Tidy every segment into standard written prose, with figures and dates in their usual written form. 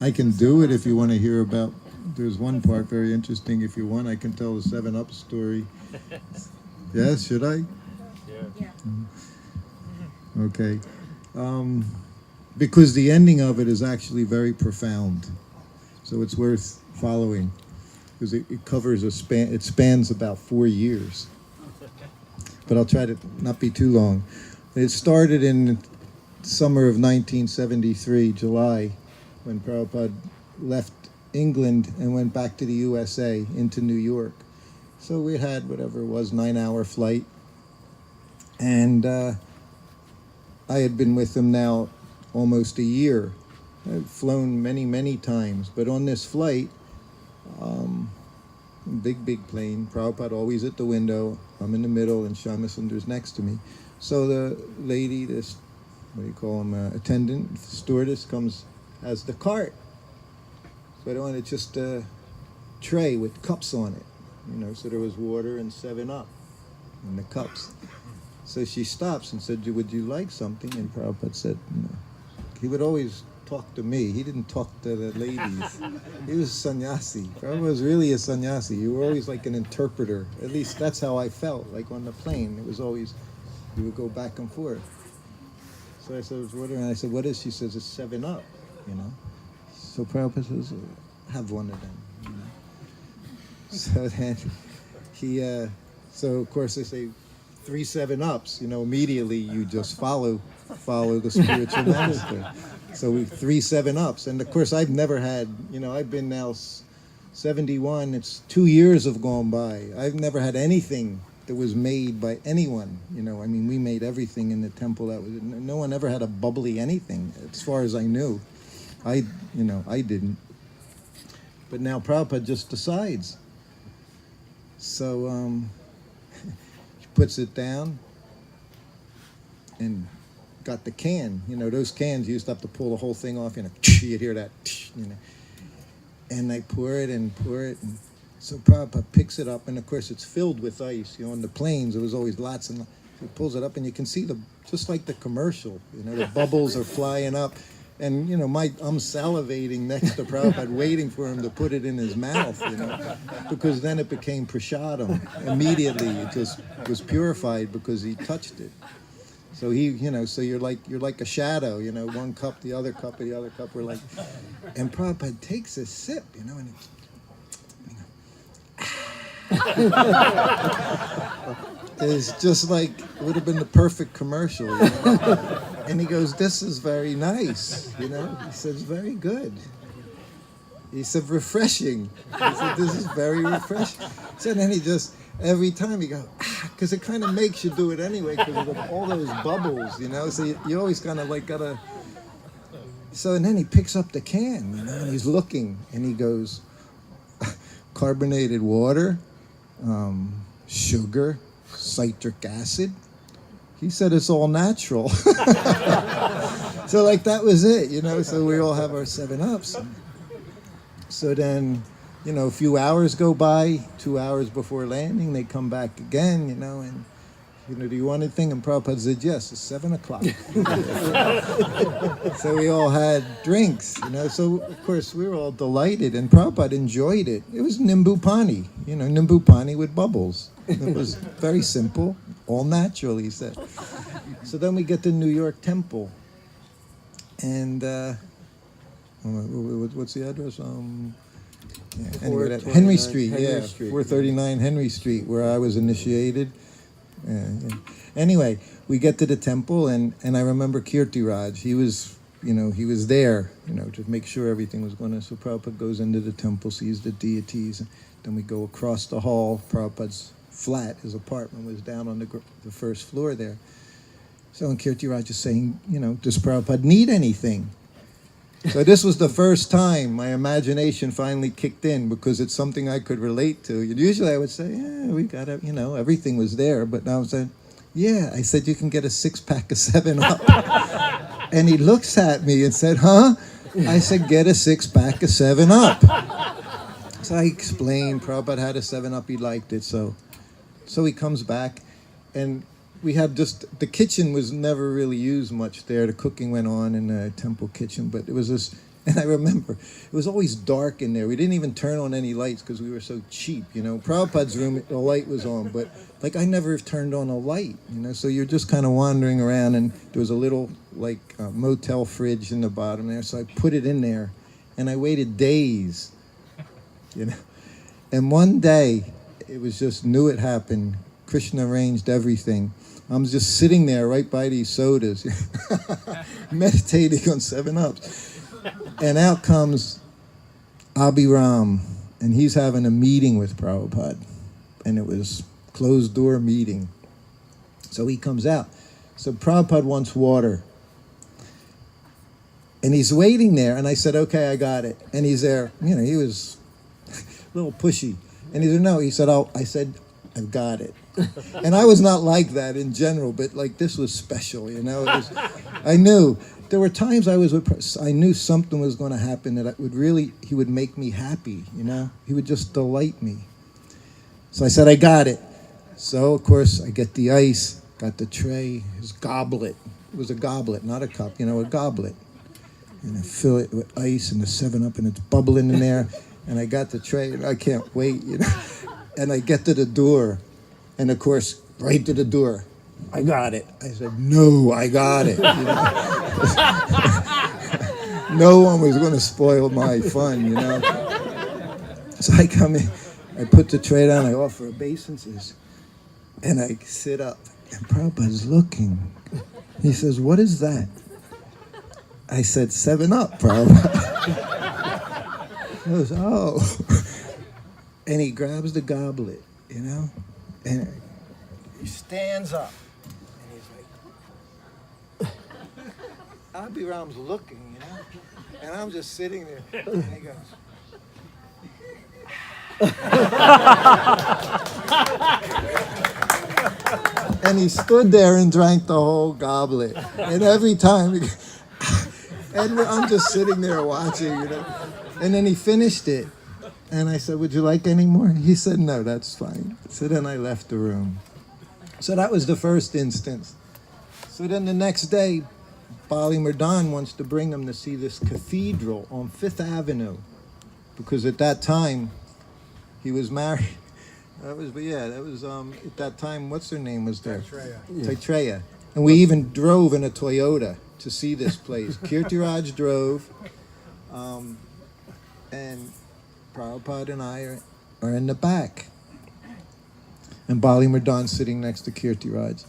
I can do it if you want to hear about. There's one part very interesting. If you want, I can tell the 7-Up story. Yes, should I? Yeah. Okay. Because the ending of it is actually very profound, so it's worth following because it covers it spans about 4 years. But I'll try to not be too long. It started in summer of 1973, July, when Prabhupada left England and went back to the USA into New York. So we had whatever it was, 9-hour flight. And I had been with him now almost a year. I've flown many, many times. But on this flight, big plane, Prabhupada always at the window, I'm in the middle, and Shyama Sundar's next to me. So the lady, this, what do you call him, attendant, stewardess, has the cart. So I don't, it's just a tray with cups on it, so there was water and 7-Up in the cups. So she stops and said, would you like something? And Prabhupada said, no. He would always talk to me. He didn't talk to the ladies. He was a sannyasi. Prabhupada was really a sannyasi. You were always like an interpreter. At least that's how I felt. Like on the plane, it was always, you would go back and forth. So I said, and I said, what is? She says, it's 7-Up, So Prabhupada says, have one of them, So then so of course they say 3 7-Ups, immediately you just follow the spiritual master. So we 3 7-Ups, and of course I've never had, I've been now 71. It's 2 years have gone by. I've never had anything that was made by anyone. We made everything in the temple. No one ever had a bubbly anything, as far as I knew. I didn't. But now Prabhupada just decides. So he puts it down and got the can. Those cans, you used to have to pull the whole thing off, you'd hear that, And they pour it. And so Prabhupada picks it up, and of course it's filled with ice. On the planes, there was always lots and lots. He pulls it up, and you can see just like the commercial, the bubbles are flying up. And, I'm salivating next to Prabhupada, waiting for him to put it in his mouth, because then it became prasadam. Immediately, it just was purified because he touched it. So so you're like a shadow, one cup, the other cup, we're like, and Prabhupada takes a sip, and it's just like, it would have been the perfect commercial, And he goes, this is very nice, He says, very good. He said, refreshing. He said, this is very refreshing. So then he just, every time he goes, because it kind of makes you do it anyway, because of all those bubbles, So you always kind of like gotta. So and then he picks up the can, and he's looking, and he goes, carbonated water, sugar, citric acid. He said it's all natural. So like that was it, So we all have our 7-Ups. So then, a few hours go by, 2 hours before landing, they come back again, and do you want anything? And Prabhupada said, yes, it's 7:00. So we all had drinks, So of course we were all delighted, and Prabhupada enjoyed it. It was nimbu pani, nimbu pani with bubbles. It was very simple, all natural, he said. So then we get to New York Temple, and what's the address? Henry Street, Henry Street. 439 Henry Street, where I was initiated. Anyway, we get to the temple, and I remember Kirti Raj. He was there, to make sure everything was going to. So Prabhupada goes into the temple, sees the deities. Then we go across the hall. Prabhupada's flat, his apartment was down on the first floor there. So and Kirti Raj is saying, does Prabhupada need anything? So this was the first time my imagination finally kicked in, because it's something I could relate to. Usually I would say, yeah, we got it, everything was there. But now I'm saying, yeah, I said, you can get a 6-pack of 7-Up. And he looks at me and said, huh? I said, get a 6-pack of 7-Up. So I explained, Prabhupada had a 7-Up, he liked it. So he comes back, and we had the kitchen was never really used much there. The cooking went on in the temple kitchen, but it was this And I remember, it was always dark in there. We didn't even turn on any lights because we were so cheap, you know. Prabhupada's room, the light was on, but like I never turned on a light, you know. So you're just kind of wandering around, and there was a little like motel fridge in the bottom there. So I put it in there, and I waited days, you know. And one day, it was just knew it happened. Krishna arranged everything. I'm just sitting there right by these sodas, meditating on 7-Ups. And out comes Abhiram, and he's having a meeting with Prabhupada. And it was closed door meeting. So he comes out. So Prabhupada wants water. And he's waiting there, and I said, okay, I got it. And he's there, you know, he was a little pushy. And he said, no, he said, oh, I said, I've got it. And I was not like that in general, but like this was special, you know. It was, I knew. There were times I knew something was going to happen that he would make me happy, you know. He would just delight me. So I said, I got it. So, of course, I get the ice, got the tray, his goblet. It was a goblet, not a cup, you know, a goblet. And I fill it with ice and the 7-Up, and it's bubbling in there. And I got the tray, and I can't wait, you know. And I get to the door, and of course, right to the door, I got it. I said, no, I got it. You know? No one was going to spoil my fun, you know. So I come in, I put the tray down, I offer obeisances, and I sit up, and Prabhupada's looking. He says, what is that? I said, 7-Up, Prabhupada. He goes, oh. And he grabs the goblet, you know, and he stands up, and he's like, Abhiram's looking, you know, and I'm just sitting there, and he goes, and he stood there and drank the whole goblet, and every time, and I'm just sitting there watching, you know, and then he finished it. And I said, would you like any more? He said, no, that's fine. So then I left the room. So that was the first instance. So then the next day, Bali Murdan wants to bring them to see this cathedral on 5th Avenue. Because at that time, he was married. That was at that time, what's her name was there? Taitreya. And we even drove in a Toyota to see this place. Kirtiraj drove, and Prabhupada and I are in the back. And Bali Murdan sitting next to Kirtiraj.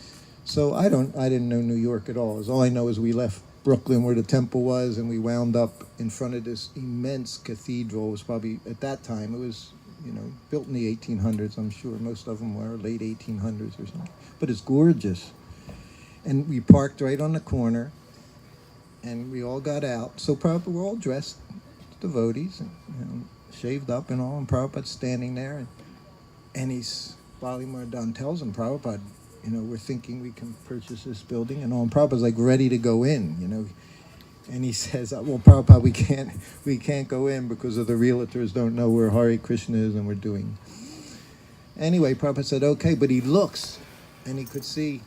So I didn't know New York at all. All I know is we left Brooklyn where the temple was, and we wound up in front of this immense cathedral. It was probably, at that time, it was, you know, built in the 1800s, I'm sure. Most of them were late 1800s or something. But it's gorgeous. And we parked right on the corner, and we all got out. So Prabhupada, we're all dressed, devotees, and, you know, shaved up and all, and Prabhupada's standing there, and Bali Murdan tells him, Prabhupada, you know, we're thinking we can purchase this building and all, and Prabhupada's like ready to go in, you know, and he says, well, Prabhupada, we can't go in because of the realtors don't know where Hare Krishna is and we're doing. Anyway, Prabhupada said, okay, but he looks, and he could see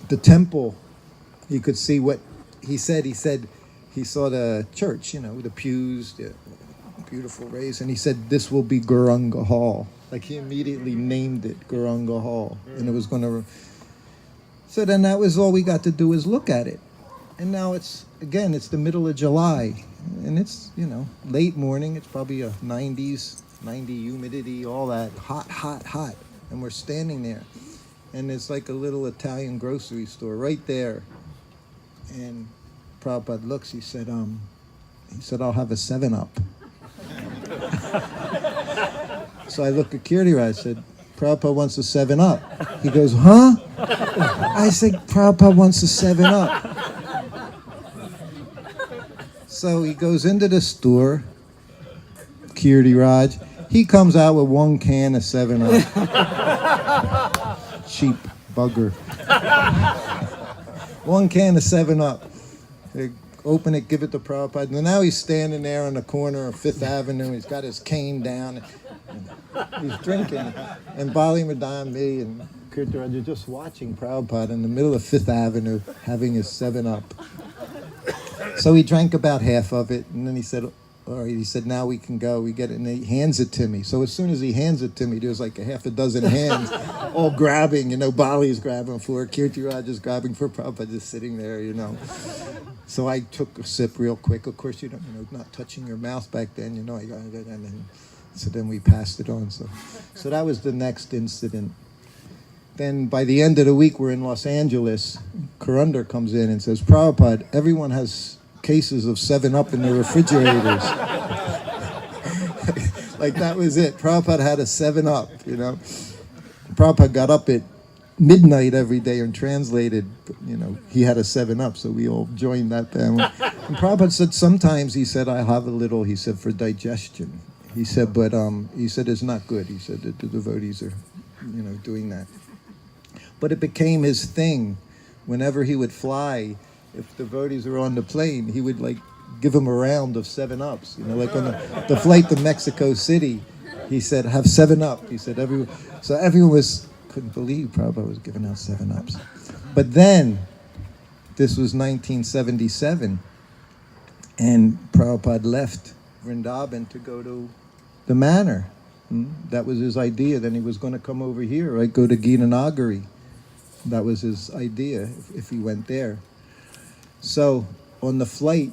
the temple, he could see what he said he saw the church, you know, the pews, the beautiful rays, and he said, this will be Gauranga Hall. Like he immediately named it Gauranga Hall, and it was going to... So then that was all we got to do is look at it. And now it's the middle of July, and it's, you know, late morning, it's probably a 90 humidity, all that, hot, and we're standing there. And it's like a little Italian grocery store right there. And Prabhupada looks, he said, I'll have a 7-Up. So I look at Kirti, I said, Prabhupada wants a 7-Up. He goes, huh? I said, Prabhupada wants a 7-Up. So he goes into the store, Kirti Raj. He comes out with one can of 7-Up. Cheap bugger. One can of 7-Up. They open it, give it to Prabhupada. And now he's standing there on the corner of 5th Avenue. He's got his cane down. He's drinking. And Bali Murdan, me, and Kirti are just watching Prabhupada in the middle of 5th Avenue having his 7-Up. So he drank about half of it, and then he said, all right, he said, now we can go. We get it, and he hands it to me. So as soon as he hands it to me, there's like a half a dozen hands all grabbing, Bali's grabbing for Kirti Raja's grabbing for Prabhupada, just sitting there, So I took a sip real quick. Of course, not touching your mouth back then, and then, so then we passed it on. So that was the next incident. Then by the end of the week, we're in Los Angeles. Kurundar comes in and says, Prabhupada, everyone has cases of 7-Up in their refrigerators. Like that was it. Prabhupada had a 7-Up, Prabhupada got up at midnight every day and translated, he had a 7-Up, so we all joined that family. And Prabhupada said sometimes, he said, I have a little, he said, for digestion. He said, but he said, it's not good. He said that the devotees are, doing that. But it became his thing. Whenever he would fly, if devotees were on the plane, he would give them a round of 7-Ups. Like on the flight to Mexico City, he said, have 7-Up. He said, everyone couldn't believe Prabhupada was giving out 7-Ups. But then, this was 1977, and Prabhupada left Vrindavan to go to the manor. That was his idea. Then he was going to come over here, right? Go to Gita Nagari. That was his idea, if he went there. So, on the flight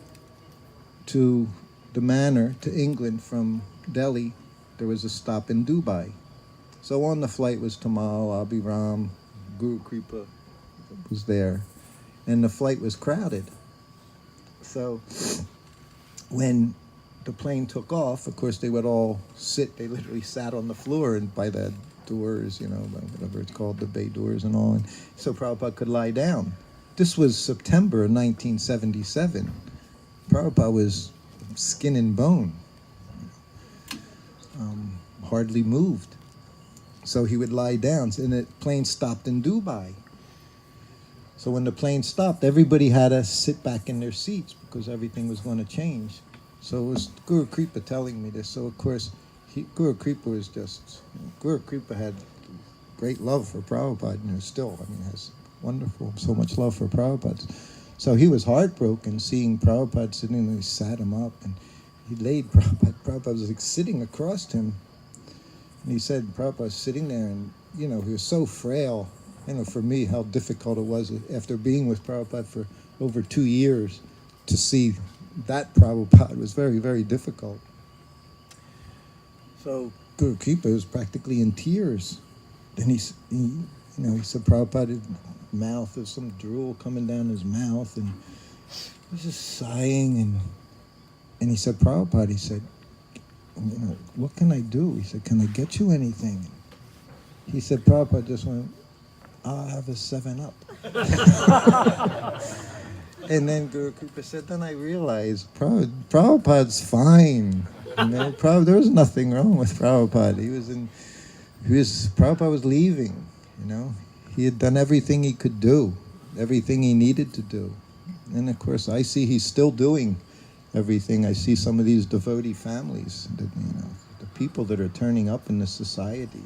to the manor, to England from Delhi, there was a stop in Dubai. So on the flight was Tamal, Abhiram, Guru Kripa was there. And the flight was crowded. So when the plane took off, of course, they would all sit. They literally sat on the floor and by the doors, whatever it's called, the bay doors and all. And so Prabhupada could lie down. This was September of 1977. Prabhupada was skin and bone, hardly moved. So he would lie down, and the plane stopped in Dubai. So when the plane stopped, everybody had to sit back in their seats because everything was going to change. So it was Guru Kripa telling me this. So of course, Guru Kripa had great love for Prabhupada, still, has so much love for Prabhupada. So he was heartbroken seeing Prabhupada sitting there. He sat him up and he laid Prabhupada. Prabhupada was sitting across him. And he said, Prabhupada was sitting there and, he was so frail. For me, how difficult it was after being with Prabhupada for over 2 years to see that Prabhupada was very, very difficult. So Guru Kripa was practically in tears. Then he said Prabhupada, mouth, there's some drool coming down his mouth, and he was just sighing, and he said, Prabhupada, he said, what can I do? He said, can I get you anything? He said, Prabhupada just went, I'll have a 7-Up. And then Guru Kripa said, then I realized Prabhupada's fine. There was nothing wrong with Prabhupada. Prabhupada was leaving, He had done everything he could do, everything he needed to do. And of course, I see he's still doing everything. I see some of these devotee families, the people that are turning up in the society.